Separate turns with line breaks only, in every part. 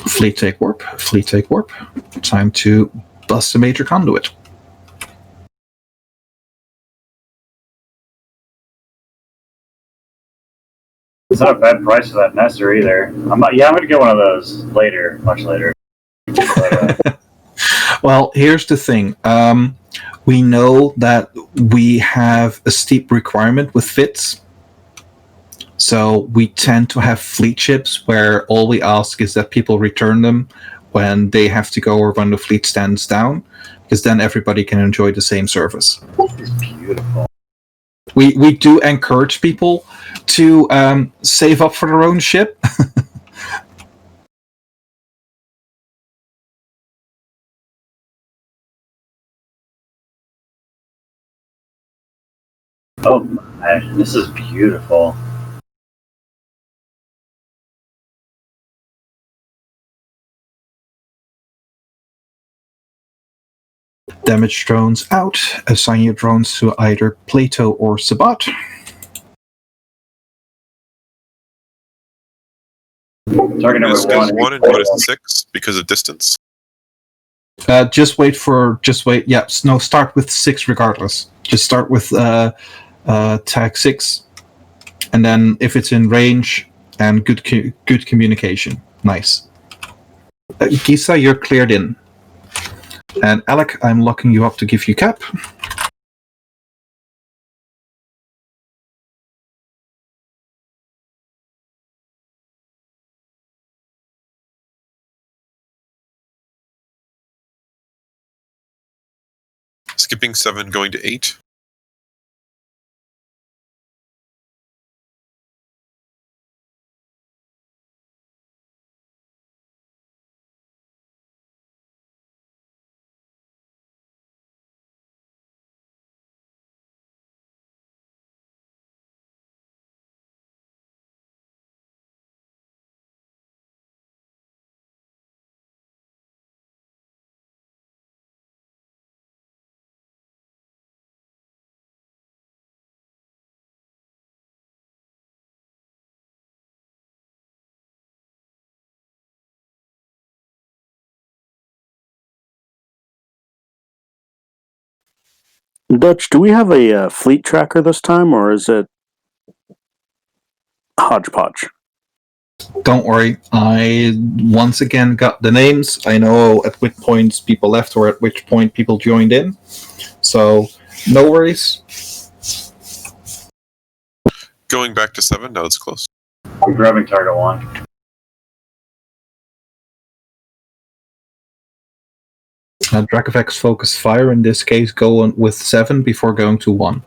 Fleet take warp. Fleet take warp. Time to bust a major conduit.
It's not a bad price for that Nestor either. I'm gonna get one of those later, much later. But,
well, here's the thing. We know that we have a steep requirement with fits. So we tend to have fleet ships where all we ask is that people return them when they have to go or when the fleet stands down, because then everybody can enjoy the same service.
It's beautiful.
We do encourage people to save up for their own ship.
Oh my, this is beautiful.
Damage drones out. Assign your drones to either Plato or Sabat.
Target number
Is 1 and what is 6 because of distance?
Just wait. Yeah, no, start with 6 regardless. Just start with tag 6, and then if it's in range and good communication, nice. Gisa, you're cleared in, and Alec, I'm locking you up to give you cap.
Skipping 7, going to 8.
Dutch, do we have a fleet tracker this time, or is it hodgepodge?
Don't worry, I once again got the names. I know at which points people left or at which point people joined in. So, no worries.
Going back to 7, now it's close.
I'm grabbing target 1.
Dracovex focus fire, in this case, go on with 7 before going to 1.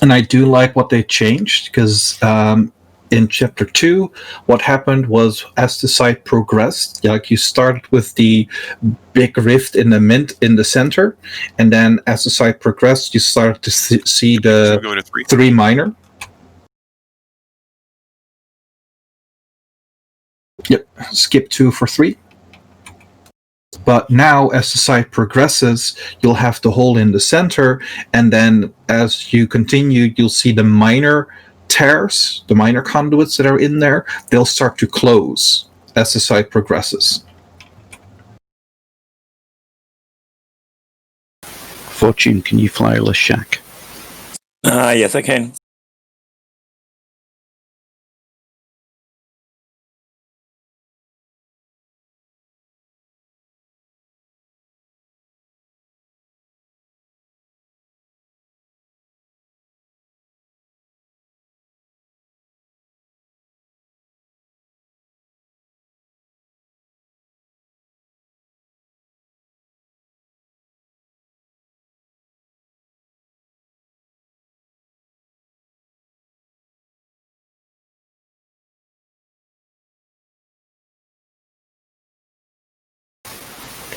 And I do like what they changed, because in Chapter 2, what happened was as the site progressed, like you started with the big rift in the center, and then as the site progressed, you started to see the
Going to 3.
3 minor. Yep, skip 2 for 3. But now, as the site progresses, you'll have the hole in the center, and then as you continue, you'll see the minor tears, the minor conduits that are in there, they'll start to close as the site progresses.
Fortune, can you fly a shack?
Yes, I can.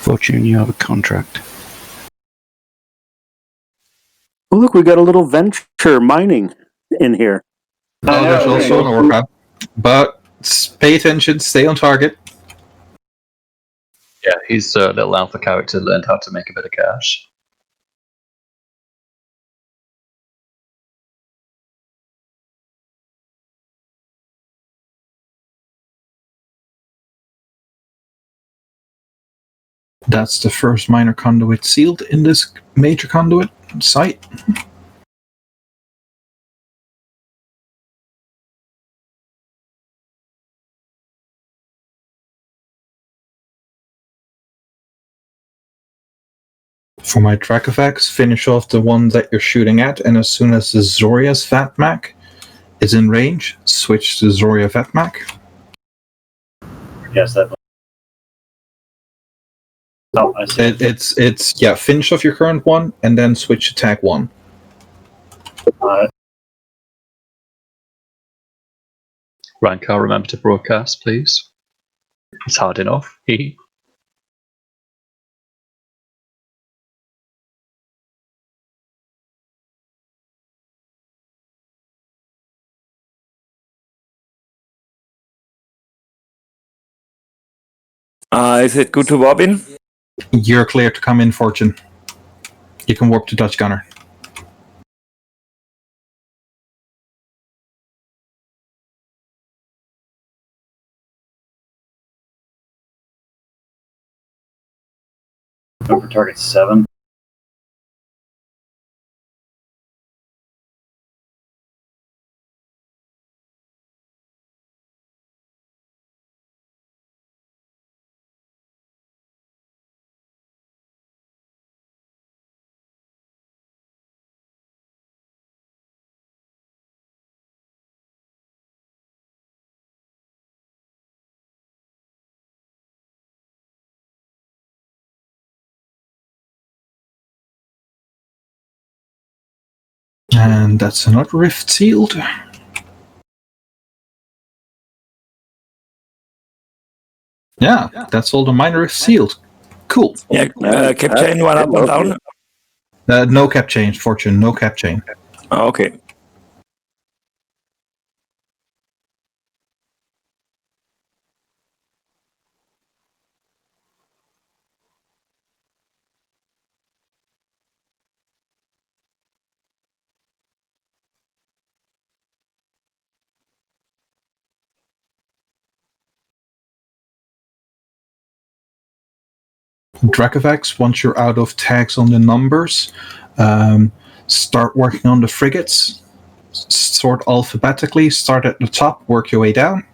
Fortune, you have a contract.
Oh, look, we got a little venture mining in here.
I know,
There's also an orca. But pay attention, stay on target.
Yeah, he's a little alpha character learned how to make a bit of cash.
That's the first minor conduit sealed in this major conduit site. For my track effects, finish off the one that you're shooting at, and as soon as the Zoria's Fatmac is in range, switch to Zoria Fatmac.
Yes, that. Oh, I see.
It's finish off your current one and then switch to tag 1.
Rankar, remember to broadcast, please. It's hard enough.
Is it good to warp in?
You're clear to come in, Fortune. You can warp to Dutch Gunner.
Over target 7.
And that's another rift sealed. Yeah, that's all the minor rifts sealed. Cool.
Yeah, cap chain, one up, one down.
No cap chain, Fortune. No cap chain.
Oh, okay.
Dracovax, once you're out of tags on the numbers, start working on the frigates. Sort alphabetically. Start at the top, work your way down.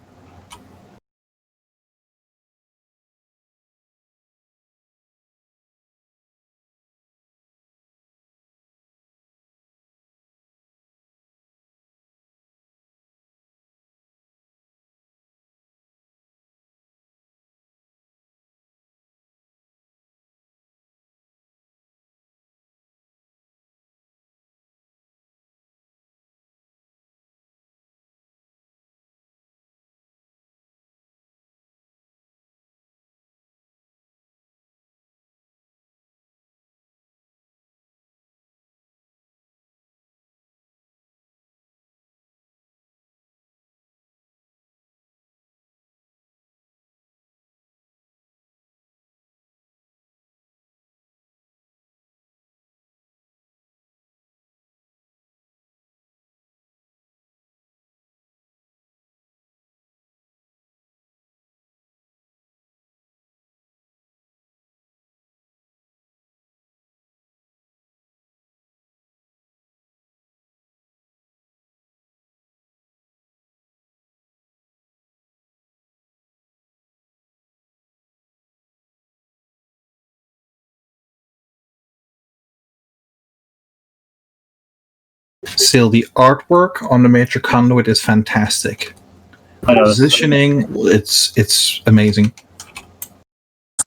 Still, the artwork on the major conduit is fantastic.
I know,
Positioning, it's amazing.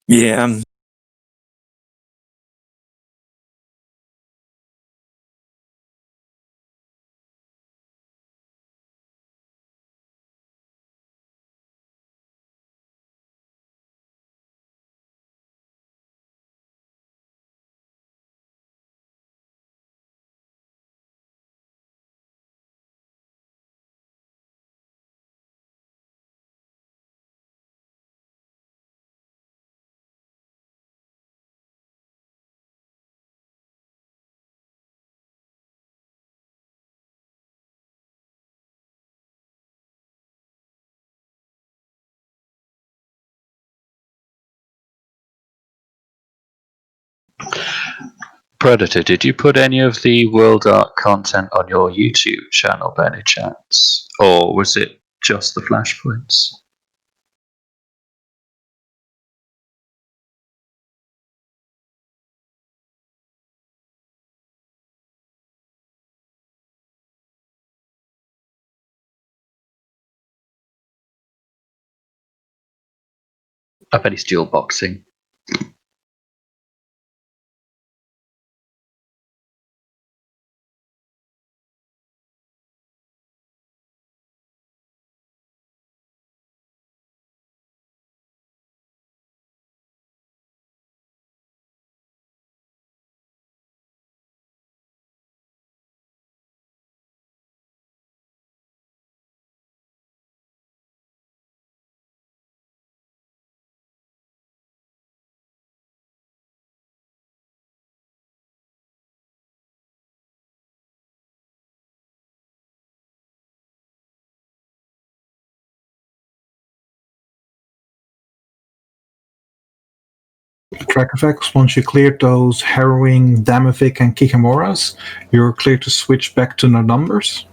Yeah.
Predator, did you put any of the World Art content on your YouTube channel by any chance? Or was it just the flashpoints? I bet he's dual boxing.
Track effects, once you cleared those Harrowing, Damavik, and Kikamoras, you're clear to switch back to the numbers.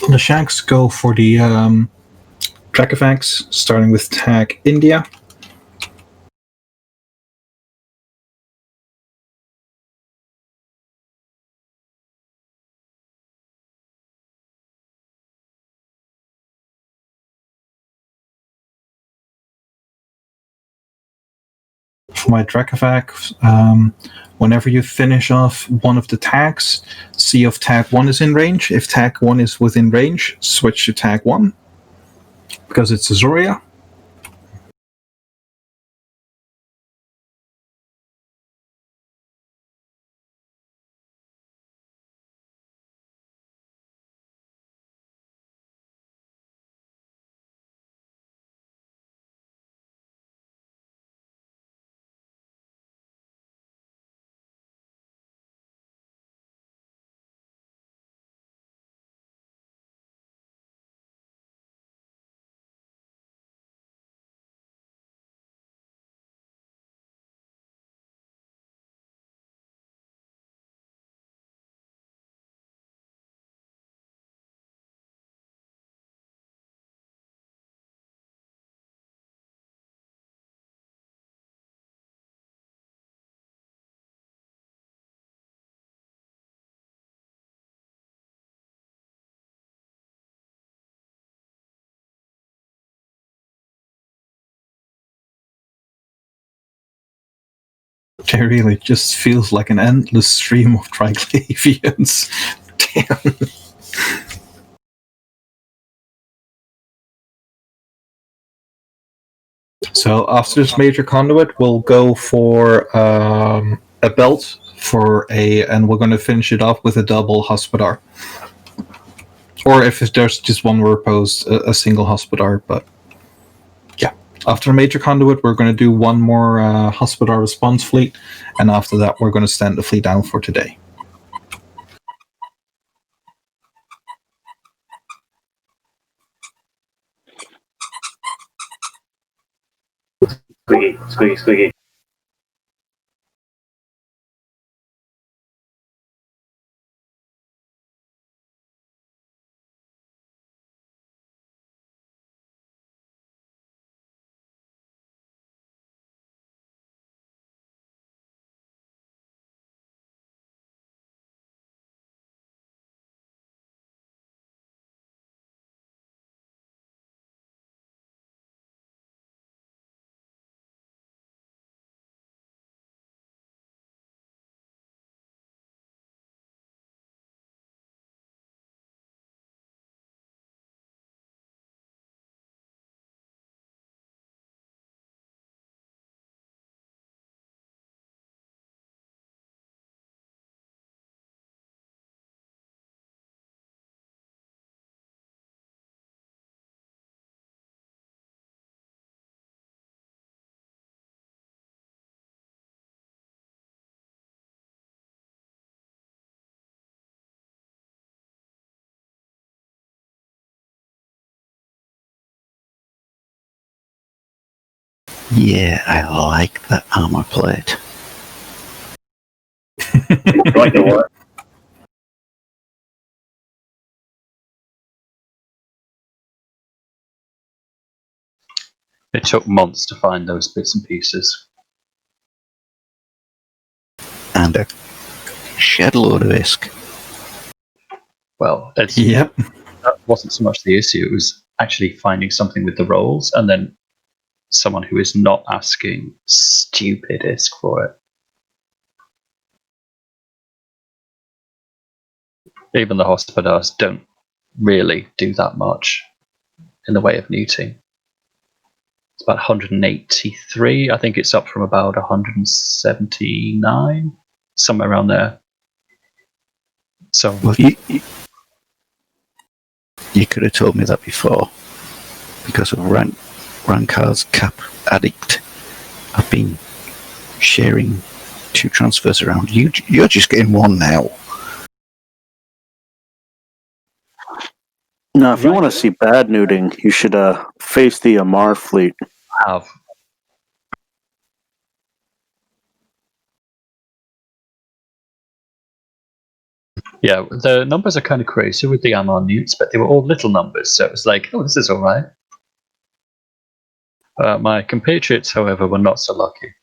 The shanks go for the track effects, starting with tag India. For my track effect, whenever you finish off one of the tags, see if tag 1 is in range. If tag 1 is within range, switch to tag 1, because it's a Zoria. It really just feels like an endless stream of Triglavians. Damn. So after this major conduit, we'll go for a belt and we're going to finish it off with a double hospodar. Or if there's just one repose, a single hospodar. But yeah, after a major conduit, we're going to do one more hospodar response fleet, and after that, we're going to stand the fleet down for today.
Squeaky, squeaky, squeaky.
Yeah, I like that armor plate.
Like the what?
It took months to find those bits and pieces.
And a shed load of ISK.
Well,
Yep.
that wasn't so much the issue. It was actually finding something with the rolls and then someone who is not asking stupid ISK for it. Even the hospodars don't really do that much in the way of neuting. It's about 183. I think it's up from about 179, somewhere around there. So
Well, you could have told me that before. Because of Rankar's cap addict, I've been sharing 2 transfers around. You're just getting one now.
Now, if you want to see bad nuding, you should face the Amar fleet.
have. Yeah, the numbers are kind of crazy with the Amar newts, but they were all little numbers, so it was like, oh, this is all right. My compatriots, however, were not so lucky.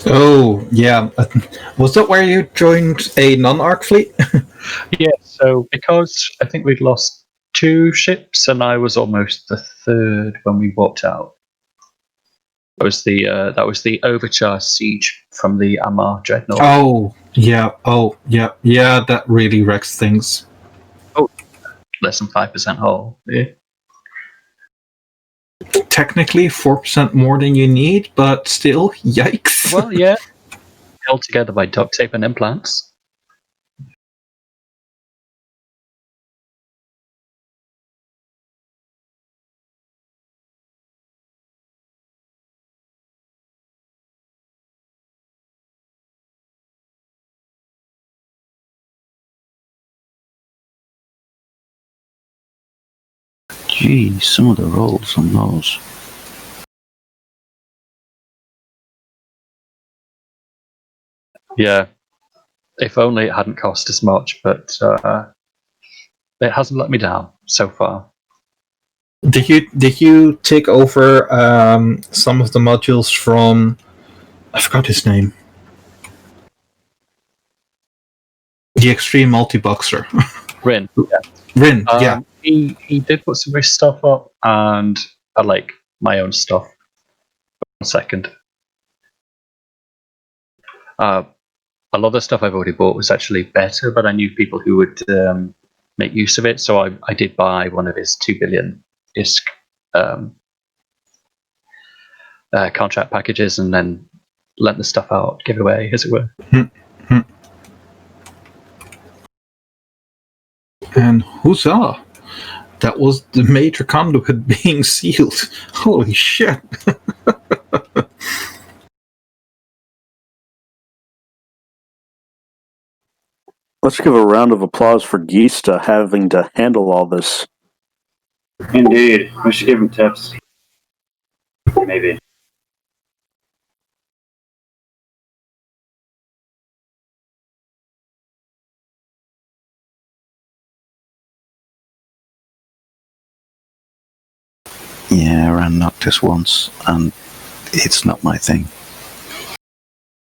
Oh, yeah. Was that where you joined a non-arc fleet?
Yeah, so because I think we'd lost 2 ships, and I was almost the 3rd when we walked out. That was the overcharged siege from the Amar dreadnought.
Oh, yeah. Oh, yeah. Yeah, that really wrecks things.
Less than 5% hull. Yeah.
Technically, 4% more than you need, but still, yikes.
Well, yeah. Held together by duct tape and implants.
Gee, some of the rolls on those.
Yeah. If only it hadn't cost as much, but it hasn't let me down so far.
Did you take over some of the modules from? I forgot his name. The Extreme Multi-Boxer.
Rin. Yeah.
Rin, yeah.
He did put some risk stuff up, and I like my own stuff. 1 second. A lot of the stuff I've already bought was actually better, but I knew people who would make use of it, so I did buy one of his 2 billion ISK contract packages and then lent the stuff out, give away, as it were.
And huzzah! That was the major conduit being sealed. Holy shit!
Let's give a round of applause for Geista having to handle all this.
Indeed. We should give him tips. Maybe.
Yeah, I ran Noctis once, and it's not my thing.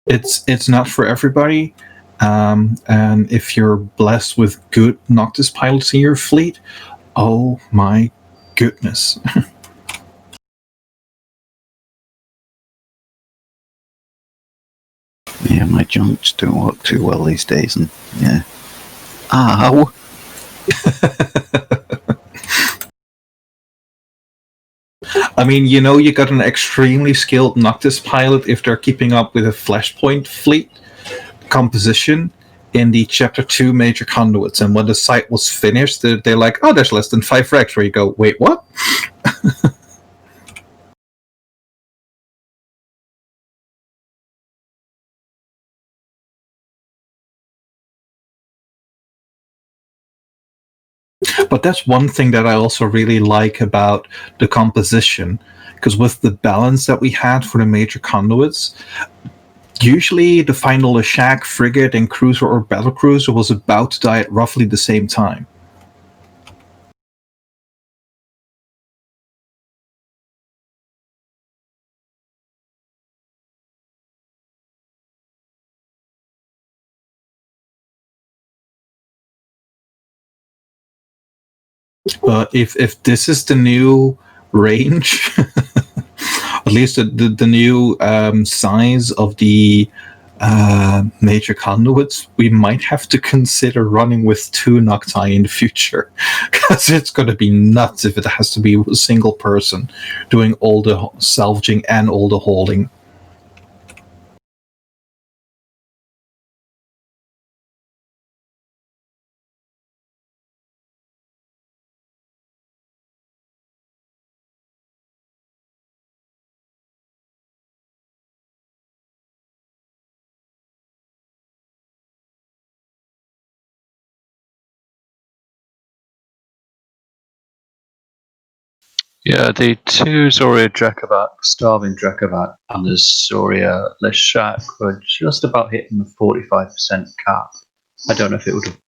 It's not for everybody. And if you're blessed with good Noctis pilots in your fleet, oh my goodness.
Yeah, my junks don't work too well these days, and yeah. Ow!
I mean, you got an extremely skilled Noctis pilot if they're keeping up with a Flashpoint fleet composition in the Chapter 2 major conduits. And when the site was finished, they're like, oh, there's less than 5 wrecks, where you go, wait, what? But that's one thing that I also really like about the composition, because with the balance that we had for the major conduits, usually the final Leshak, frigate, and cruiser or battlecruiser was about to die at roughly the same time. If this is the new range, at least the new size of the major conduits, we might have to consider running with 2 Nocti in the future, because it's going to be nuts if it has to be a single person doing all the salvaging and all the hauling.
Yeah, the 2 Zoria Dracovac, Starving Dracovac, and the Zoria Leshak were just about hitting the 45% cap. I don't know if it would have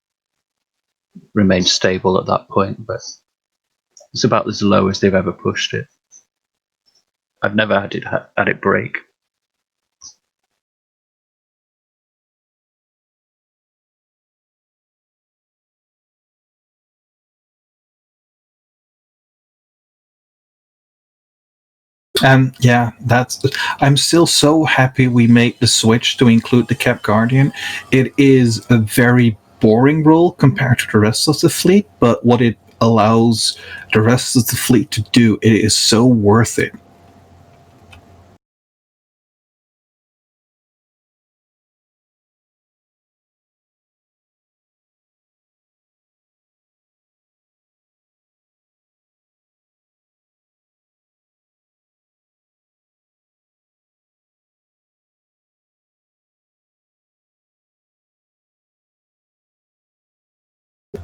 remained stable at that point, but it's about as low as they've ever pushed it. I've never had it break.
And yeah, I'm still so happy we made the switch to include the Cap Guardian. It is a very boring role compared to the rest of the fleet, but what it allows the rest of the fleet to do, it is so worth it.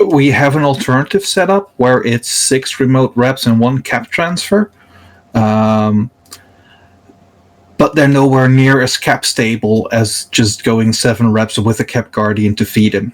We have an alternative setup where it's 6 remote reps and 1 cap transfer. But they're nowhere near as cap stable as just going 7 reps with a Cap Guardian to feed him.